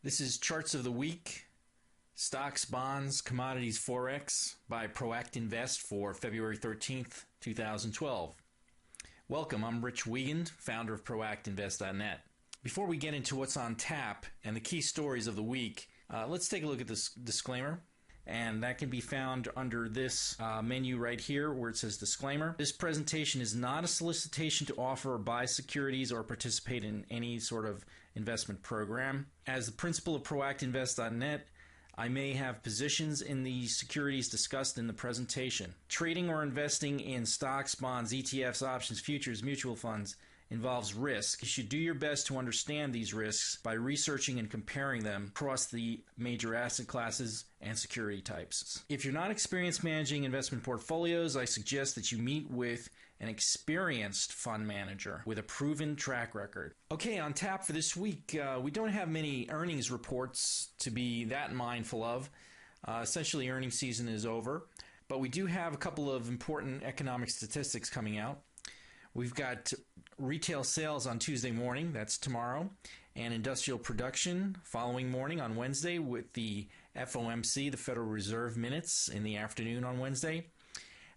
This is Charts of the Week, Stocks, Bonds, Commodities, Forex by Proact Invest for February 13th, 2012. Welcome, I'm Rich Wiegand, founder of ProactInvest.net. Before we get into what's on tap and the key stories of the week, let's take a look at this disclaimer. And that can be found under this menu right here where it says disclaimer. This presentation is not a solicitation to offer or buy securities or participate in any sort of investment program. As the principal of ProactInvest.net, I may have positions in the securities discussed in the presentation. Trading or investing in stocks, bonds, ETFs, options, futures, mutual funds involves risk. You should do your best to understand these risks by researching and comparing them across the major asset classes and security types. If you're not experienced managing investment portfolios, I suggest that you meet with an experienced fund manager with a proven track record. Okay, on tap for this week, we don't have many earnings reports to be that mindful of. Essentially, earnings season is over, but we do have a couple of important economic statistics coming out. We've got retail sales on Tuesday morning, that's tomorrow, and industrial production following morning on Wednesday with the FOMC, the Federal Reserve minutes in the afternoon on Wednesday.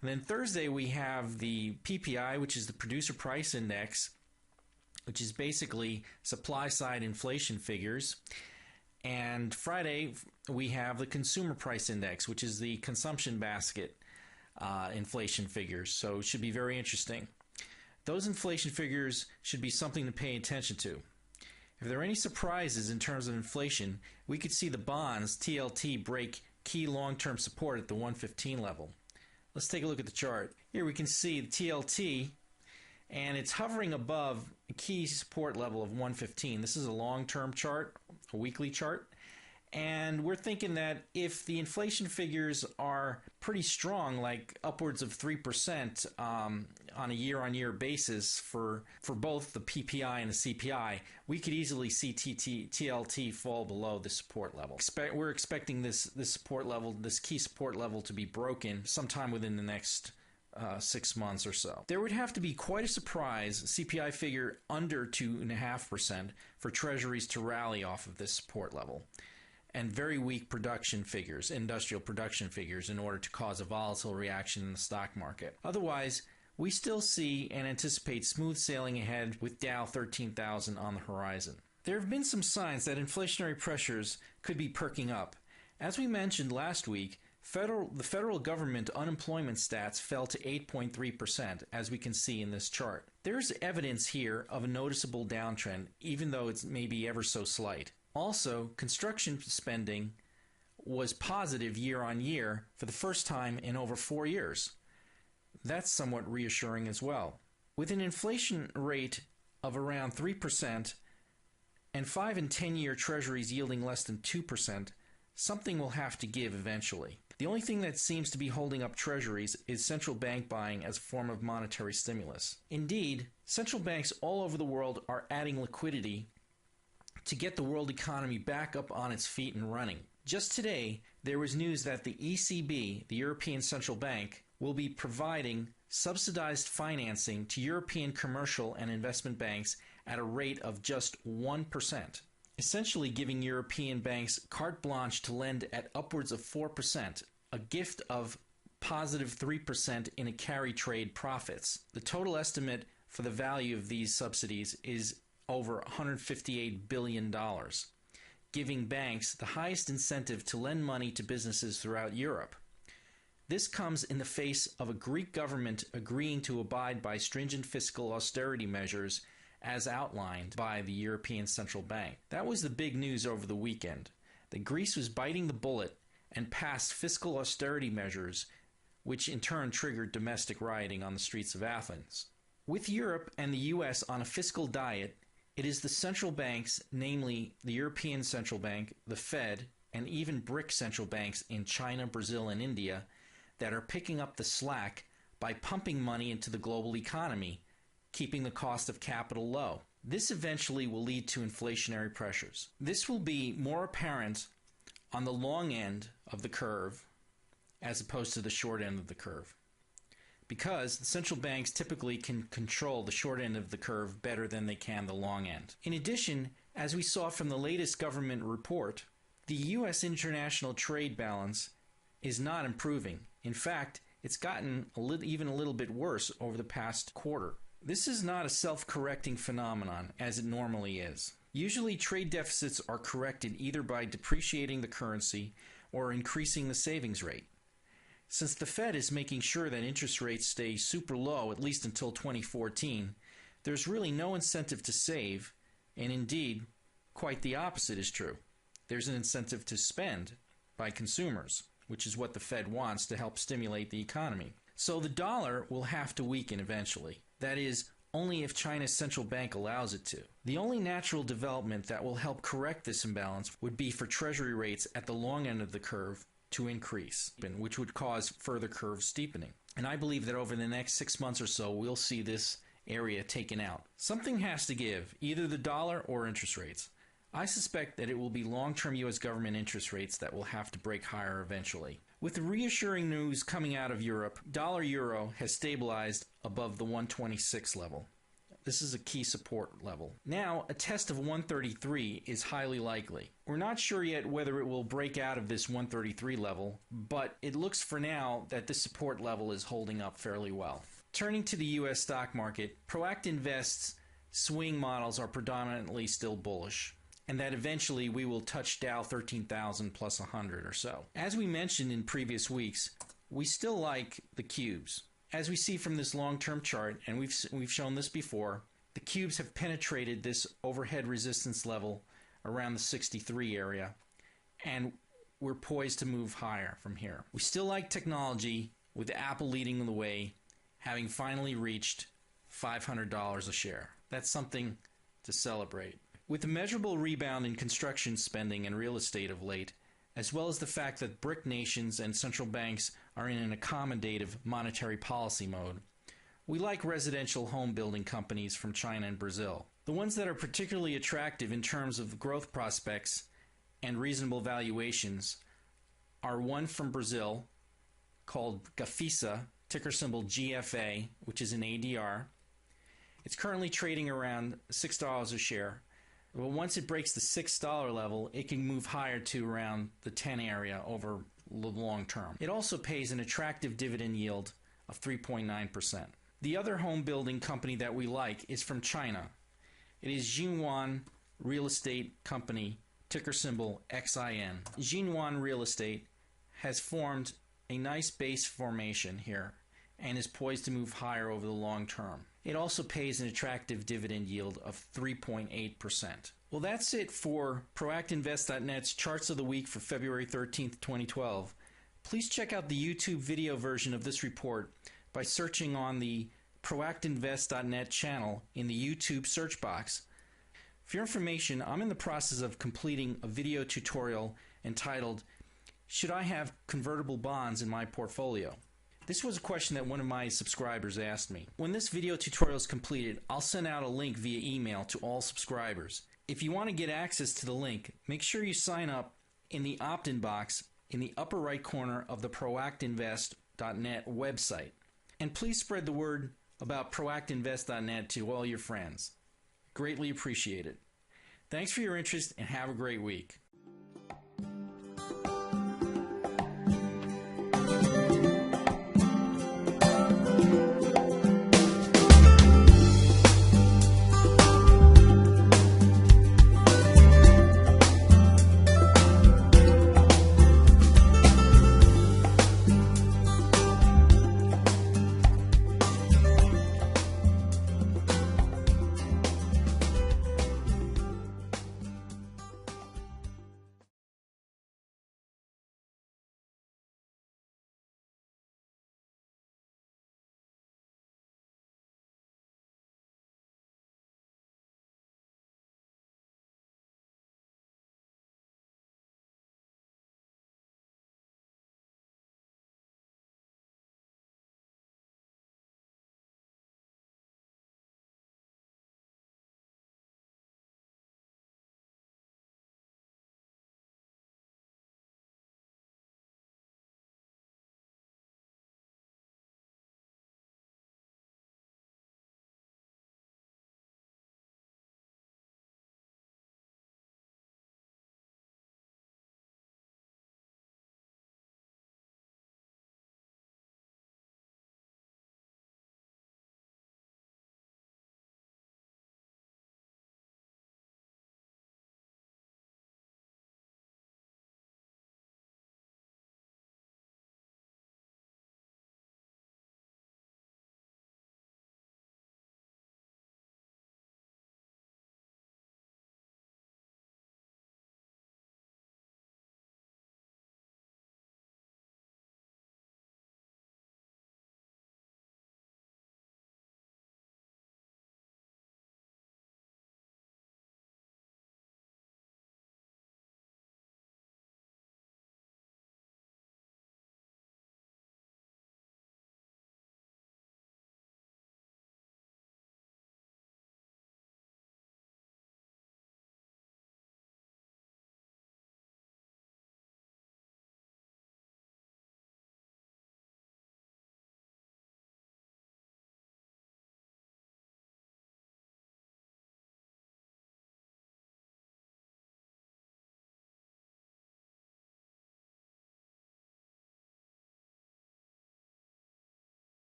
And then Thursday we have the PPI, which is the Producer Price Index, which is basically supply-side inflation figures. And Friday we have the Consumer Price Index, which is the consumption basket inflation figures. So it should be very interesting. Those inflation figures should be something to pay attention to. If there are any surprises in terms of inflation, we could see the bonds, TLT, break key long-term support at the 115 level. Let's take a look at the chart. Here we can see the TLT, and it's hovering above a key support level of 115. This is a long-term chart, a weekly chart. And we're thinking that if the inflation figures are pretty strong, like upwards of 3% on a year-on-year basis for both the PPI and the CPI, we could easily see TLT fall below the support level. We're expecting this support level, this key support level, to be broken sometime within the next 6 months or so. There would have to be quite a surprise CPI figure under 2.5% for Treasuries to rally off of this support level, and very weak production figures, industrial production figures, in order to cause a volatile reaction in the stock market. Otherwise, we still see and anticipate smooth sailing ahead with Dow 13,000 on the horizon. There have been some signs that inflationary pressures could be perking up. As we mentioned last week, the federal government unemployment stats fell to 8.3%, as we can see in this chart. There's evidence here of a noticeable downtrend, even though it's maybe ever so slight. Also, construction spending was positive year on year for the first time in over 4 years. That's somewhat reassuring as well. With an inflation rate of around 3% and 5 and 10-year treasuries yielding less than 2%, something will have to give eventually. The only thing that seems to be holding up treasuries is central bank buying as a form of monetary stimulus. Indeed, central banks all over the world are adding liquidity to get the world economy back up on its feet and running. Just today, there was news that the ECB, the European Central Bank, will be providing subsidized financing to European commercial and investment banks at a rate of just 1%, essentially giving European banks carte blanche to lend at upwards of 4%, a gift of positive 3% in a carry trade profits. The total estimate for the value of these subsidies is over $158 billion, giving banks the highest incentive to lend money to businesses throughout Europe. This comes in the face of a Greek government agreeing to abide by stringent fiscal austerity measures as outlined by the European Central Bank. That was the big news over the weekend, that Greece was biting the bullet and passed fiscal austerity measures, which in turn triggered domestic rioting on the streets of Athens. With Europe and the US on a fiscal diet, it is the central banks, namely the European Central Bank, the Fed, and even BRIC central banks in China, Brazil, and India, that are picking up the slack by pumping money into the global economy, keeping the cost of capital low. This eventually will lead to inflationary pressures. This will be more apparent on the long end of the curve as opposed to the short end of the curve, because the central banks typically can control the short end of the curve better than they can the long end. In addition, As we saw from the latest government report, the U.S. international trade balance is not improving. In fact, it's gotten even a little bit worse over the past quarter. This is not a self-correcting phenomenon, as it normally is. Usually, trade deficits are corrected either by depreciating the currency or increasing the savings rate. Since the Fed is making sure that interest rates stay super low at least until 2014, there's really no incentive to save, and indeed, quite the opposite is true. There's an incentive to spend by consumers, which is what the Fed wants to help stimulate the economy. So the dollar will have to weaken eventually. That is, only if China's central bank allows it to. The only natural development that will help correct this imbalance would be for Treasury rates at the long end of the curve to increase, which would cause further curve steepening. And I believe that over the next 6 months or so, we'll see this area taken out. Something has to give, either the dollar or interest rates. I suspect that it will be long-term U.S. government interest rates that will have to break higher eventually. With the reassuring news coming out of Europe, dollar-euro has stabilized above the 126 level. This is a key support level. Now, a test of 133 is highly likely. We're not sure yet whether it will break out of this 133 level, but it looks for now that this support level is holding up fairly well. Turning to the U.S. stock market, Proact Invest's swing models are predominantly still bullish, and that eventually we will touch Dow 13,000 plus 100 or so. As we mentioned in previous weeks, we still like the cubes. As we see from this long-term chart, and we've shown this before, the cubes have penetrated this overhead resistance level around the 63 area, and we're poised to move higher from here. We still like technology, with Apple leading the way, having finally reached $500 a share. That's something to celebrate. With the measurable rebound in construction spending and real estate of late, as well as the fact that BRIC nations and central banks are in an accommodative monetary policy mode, we like residential home building companies from China and Brazil. The ones that are particularly attractive in terms of growth prospects and reasonable valuations are one from Brazil called Gafisa, ticker symbol GFA, which is an ADR. It's currently trading around $6 a share. But once it breaks the $6 level, it can move higher to around the 10 area over the long term. It also pays an attractive dividend yield of 3.9%. The other home building company that we like is from China. It is Jinwan Real Estate Company, ticker symbol XIN. Jinwan Real Estate has formed a nice base formation here and is poised to move higher over the long term. It also pays an attractive dividend yield of 3.8%. Well, that's it for ProactInvest.net's Charts of the Week for February 13th, 2012. Please check out the YouTube video version of this report by searching on the ProactInvest.net channel in the YouTube search box. For your information, I'm in the process of completing a video tutorial entitled, "Should I have convertible bonds in my portfolio?" This was a question that one of my subscribers asked me. When this video tutorial is completed, I'll send out a link via email to all subscribers. If you want to get access to the link, make sure you sign up in the opt-in box in the upper right corner of the ProactInvest.net website. And please spread the word about ProactInvest.net to all your friends. Greatly appreciate it. Thanks for your interest and have a great week.